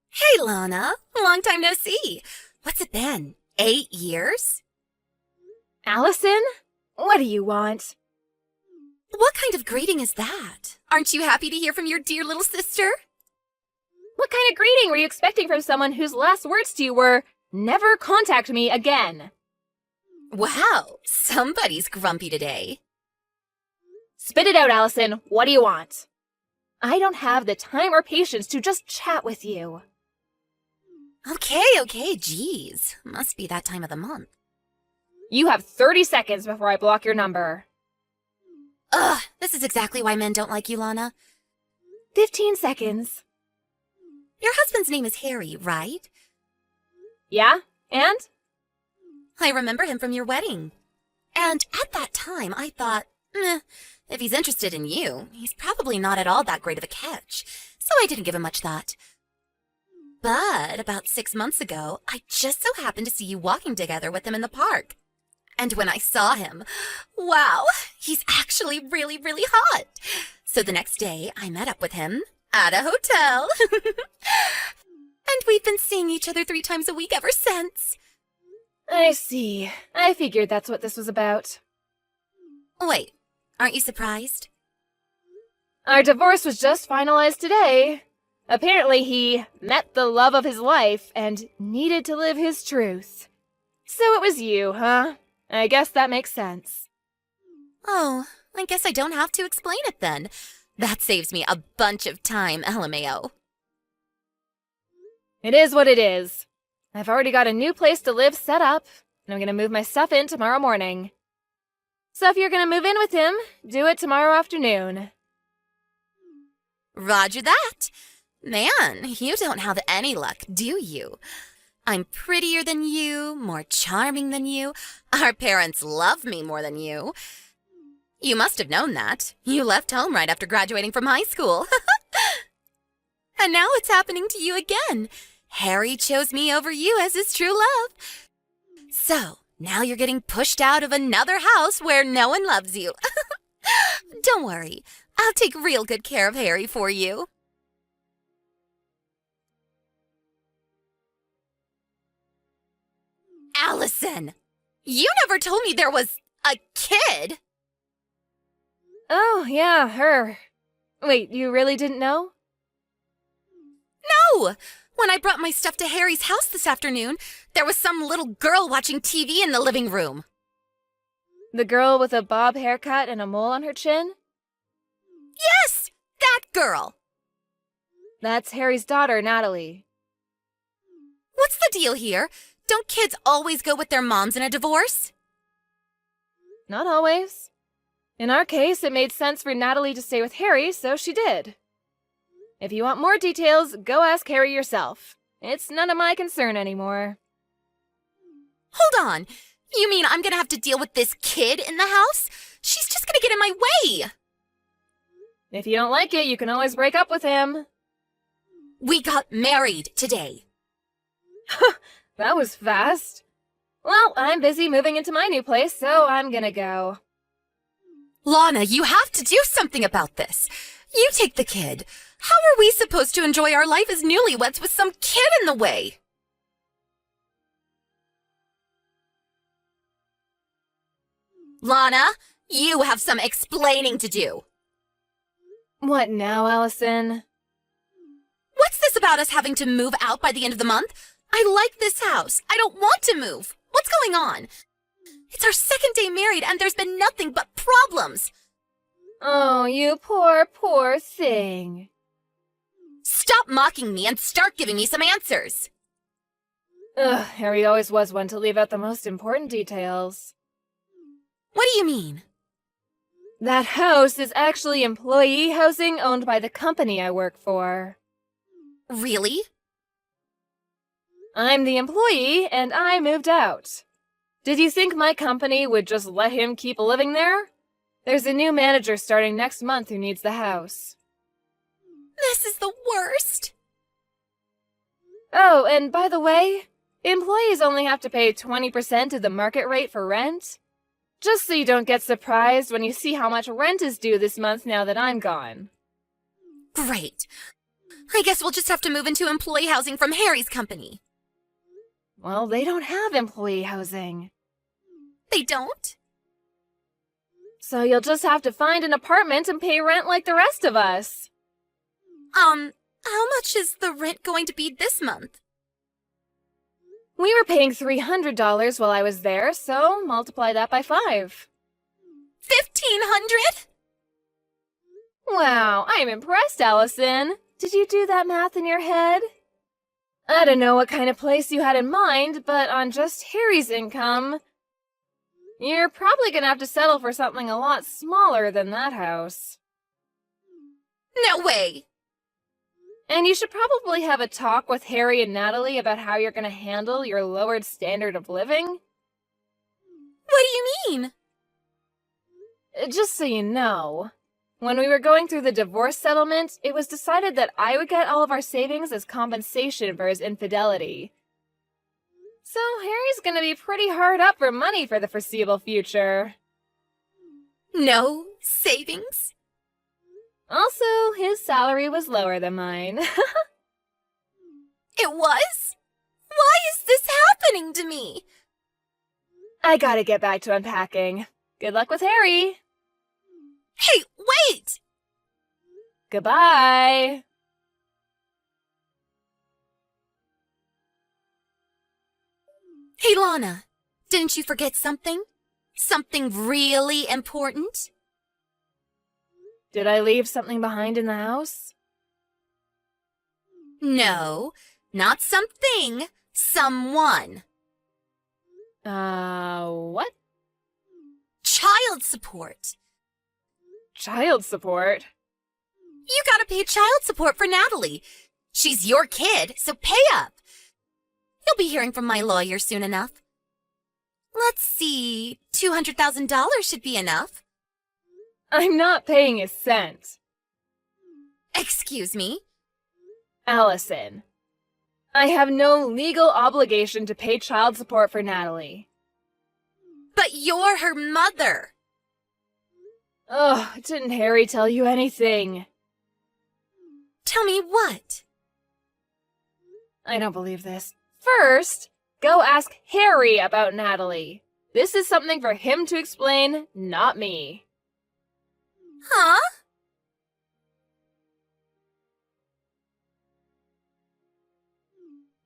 Hey, Lana. Long time no see. What's it been? 8 years? Allison? What do you want? What kind of greeting is that? Aren't you happy to hear from your dear little sister? What kind of greeting were you expecting from someone whose last words to you were, "Never contact me again"? Wow, somebody's grumpy today. Spit it out, Allison. What do you want? I don't have the time or patience to just chat with you. Okay, geez. Must be that time of the month. You have 30 seconds before I block your number. Ugh, this is exactly why men don't like you, Lana. 15 seconds. Your husband's name is Harry, right? Yeah? And? I remember him from your wedding. And at that time, I thought, if he's interested in you, he's probably not at all that great of a catch. So I didn't give him much thought. But about 6 months ago, I just so happened to see you walking together with him in the park. And when I saw him, wow, he's actually really, really hot. So the next day, I met up with him at a hotel. And we've been seeing each other 3 times a week ever since. I see. I figured that's what this was about. Wait, aren't you surprised? Our divorce was just finalized today. Apparently he met the love of his life and needed to live his truth. So it was you, huh? I guess that makes sense. Oh, I guess I don't have to explain it then. That saves me a bunch of time, LMAO. It is what it is. I've already got a new place to live set up, and I'm gonna move my stuff in tomorrow morning. So if you're gonna move in with him, do it tomorrow afternoon. Roger that. Man, you don't have any luck, do you? I'm prettier than you, more charming than you. Our parents love me more than you. You must have known that. You left home right after graduating from high school. And now it's happening to you again. Harry chose me over you as his true love. So, now you're getting pushed out of another house where no one loves you. Don't worry, I'll take real good care of Harry for you. Allison, you never told me there was a kid. Oh, yeah, her. Wait, you really didn't know? No! When I brought my stuff to Harry's house this afternoon, there was some little girl watching TV in the living room. The girl with a bob haircut and a mole on her chin? Yes, that girl. That's Harry's daughter, Natalie. What's the deal here? Don't kids always go with their moms in a divorce? Not always. In our case, it made sense for Natalie to stay with Harry, so she did. If you want more details, go ask Harry yourself. It's none of my concern anymore. Hold on. You mean I'm gonna have to deal with this kid in the house? She's just gonna get in my way. If you don't like it, you can always break up with him. We got married today. That was fast. Well, I'm busy moving into my new place, so I'm gonna go. Lana, you have to do something about this. You take the kid. How are we supposed to enjoy our life as newlyweds with some kid in the way? Lana, you have some explaining to do. What now, Allison? What's this about us having to move out by the end of the month? I like this house. I don't want to move. What's going on? It's our second day married and there's been nothing but problems. Oh, you poor, poor thing. Stop mocking me and start giving me some answers. Ugh, Harry always was one to leave out the most important details. What do you mean? That house is actually employee housing owned by the company I work for. Really? I'm the employee, and I moved out. Did you think my company would just let him keep living there? There's a new manager starting next month who needs the house. This is the worst. Oh, and by the way, employees only have to pay 20% of the market rate for rent. Just so you don't get surprised when you see how much rent is due this month now that I'm gone. Great. I guess we'll just have to move into employee housing from Harry's company. Well, they don't have employee housing. They don't? So you'll just have to find an apartment and pay rent like the rest of us. How much is the rent going to be this month? We were paying $300 while I was there, so multiply that by 5. 1,500? Wow, I'm impressed, Allison. Did you do that math in your head? I don't know what kind of place you had in mind, but on just Harry's income, you're probably gonna have to settle for something a lot smaller than that house. No way! And you should probably have a talk with Harry and Natalie about how you're gonna handle your lowered standard of living. What do you mean? Just so you know, when we were going through the divorce settlement, it was decided that I would get all of our savings as compensation for his infidelity. So Harry's gonna be pretty hard up for money for the foreseeable future. No savings? Also, his salary was lower than mine. It was? Why is this happening to me? I gotta get back to unpacking. Good luck with Harry. Hey, wait! Goodbye. Hey, Lana, didn't you forget something? Something really important? Did I leave something behind in the house? No, not something. Someone. What? Child support. Child support? You gotta pay child support for Natalie. She's your kid, so pay up. You'll be hearing from my lawyer soon enough. Let's see, $200,000 should be enough. I'm not paying a cent. Excuse me? Allison, I have no legal obligation to pay child support for Natalie. But you're her mother. Ugh, didn't Harry tell you anything? Tell me what? I don't believe this. First, go ask Harry about Natalie. This is something for him to explain, not me. Huh?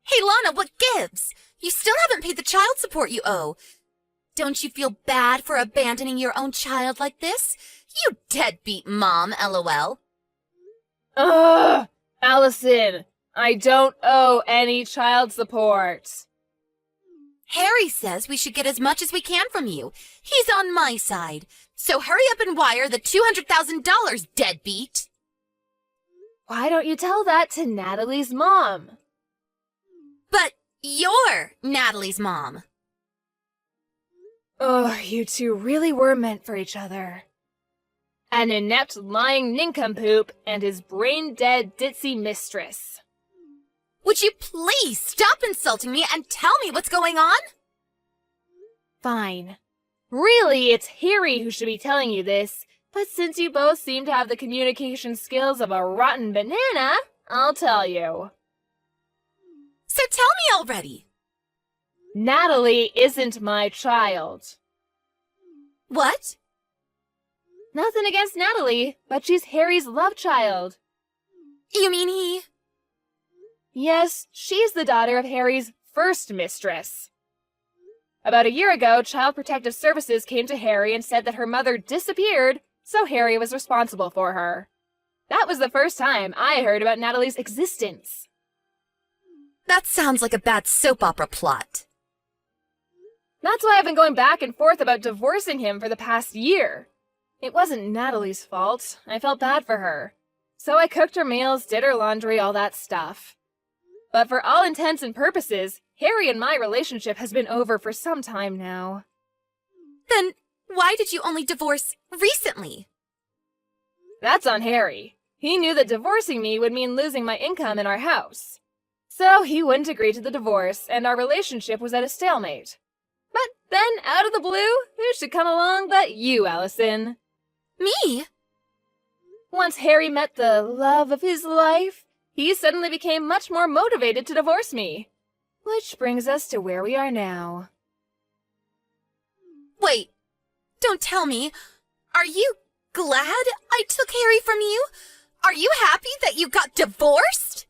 Hey, Lana, what gives? You still haven't paid the child support you owe. Don't you feel bad for abandoning your own child like this? You deadbeat mom, LOL. Ugh! Allison, I don't owe any child support. Harry says we should get as much as we can from you. He's on my side. So hurry up and wire the $200,000, deadbeat. Why don't you tell that to Natalie's mom? But you're Natalie's mom. Ugh, you two really were meant for each other. An inept, lying nincompoop and his brain-dead, ditzy mistress. Would you please stop insulting me and tell me what's going on? Fine. Really, it's Harry who should be telling you this, but since you both seem to have the communication skills of a rotten banana, I'll tell you. So tell me already. Natalie isn't my child. What? Nothing against Natalie, but she's Harry's love child. You mean he? Yes, she's the daughter of Harry's first mistress. About a year ago, Child Protective Services came to Harry and said that her mother disappeared, so Harry was responsible for her. That was the first time I heard about Natalie's existence. That sounds like a bad soap opera plot. That's why I've been going back and forth about divorcing him for the past year. It wasn't Natalie's fault. I felt bad for her. So I cooked her meals, did her laundry, all that stuff. But for all intents and purposes, Harry and my relationship has been over for some time now. Then why did you only divorce recently? That's on Harry. He knew that divorcing me would mean losing my income in our house. So he wouldn't agree to the divorce, and our relationship was at a stalemate. But then, out of the blue, who should come along but you, Allison? Me? Once Harry met the love of his life, he suddenly became much more motivated to divorce me. Which brings us to where we are now. Wait, don't tell me. Are you glad I took Harry from you? Are you happy that you got divorced?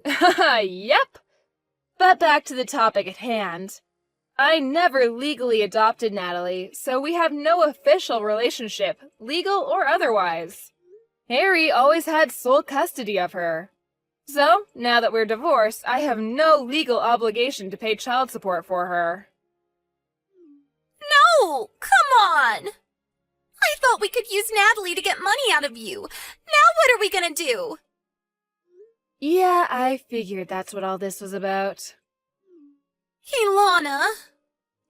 Yep. But back to the topic at hand. I never legally adopted Natalie, so we have no official relationship, legal or otherwise. Harry always had sole custody of her. So, now that we're divorced, I have no legal obligation to pay child support for her. No, come on. I thought we could use Natalie to get money out of you. Now what are we gonna do? Yeah, I figured that's what all this was about. Hey, Lana.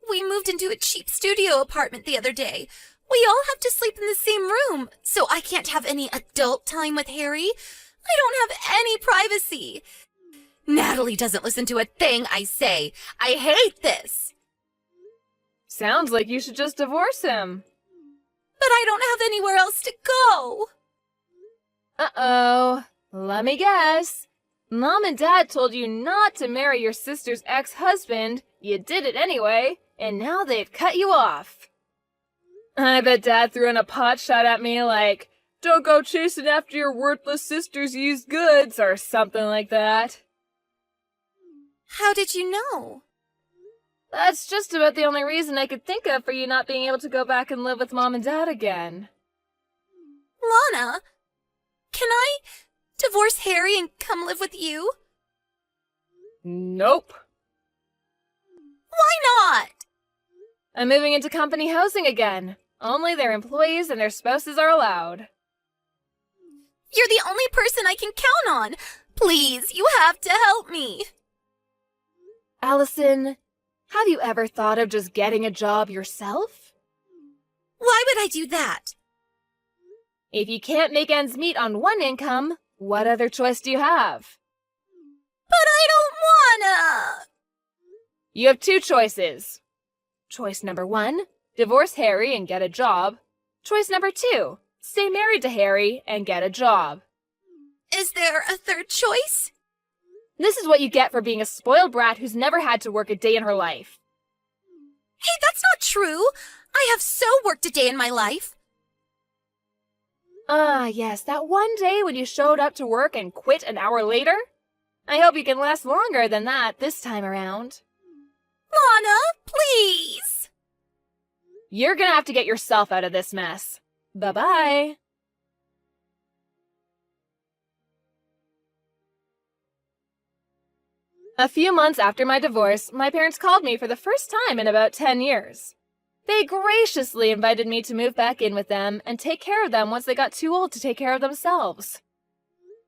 We moved into a cheap studio apartment the other day. We all have to sleep in the same room, so I can't have any adult time with Harry. I don't have any privacy. Natalie doesn't listen to a thing I say. I hate this. Sounds like you should just divorce him. But I don't have anywhere else to go. Uh-oh. Let me guess. Mom and Dad told you not to marry your sister's ex-husband. You did it anyway, and now they've cut you off. I bet Dad threw in a pot shot at me like, "Don't go chasing after your worthless sister's used goods," or something like that. How did you know? That's just about the only reason I could think of for you not being able to go back and live with Mom and Dad again. Lana, can I divorce Harry and come live with you? Nope. Why not? I'm moving into company housing again. Only their employees and their spouses are allowed. You're the only person I can count on. Please, you have to help me. Allison, have you ever thought of just getting a job yourself? Why would I do that? If you can't make ends meet on one income, what other choice do you have? But I don't wanna. You have two choices. Choice number 1, divorce Harry and get a job. Choice number 2, stay married to Harry and get a job. Is there a third choice? This is what you get for being a spoiled brat who's never had to work a day in her life. Hey, that's not true. I have so worked a day in my life. Ah, yes, that one day when you showed up to work and quit an hour later? I hope you can last longer than that this time around. Lana, please. You're gonna have to get yourself out of this mess. Bye-bye. A few months after my divorce, my parents called me for the first time in about 10 years. They graciously invited me to move back in with them and take care of them once they got too old to take care of themselves.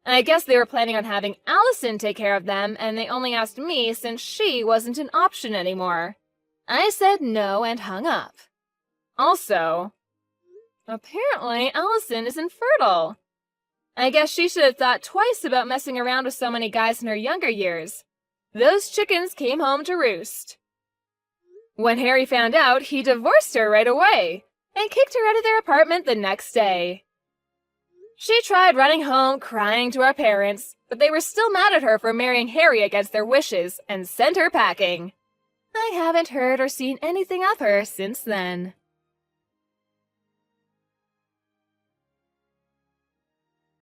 I guess they were planning on having Allison take care of them, and they only asked me since she wasn't an option anymore. I said no and hung up. Also, apparently Allison is infertile. I guess she should have thought twice about messing around with so many guys in her younger years. Those chickens came home to roost. When Harry found out, he divorced her right away and kicked her out of their apartment the next day. She tried running home crying to our parents, but they were still mad at her for marrying Harry against their wishes and sent her packing. I haven't heard or seen anything of her since then.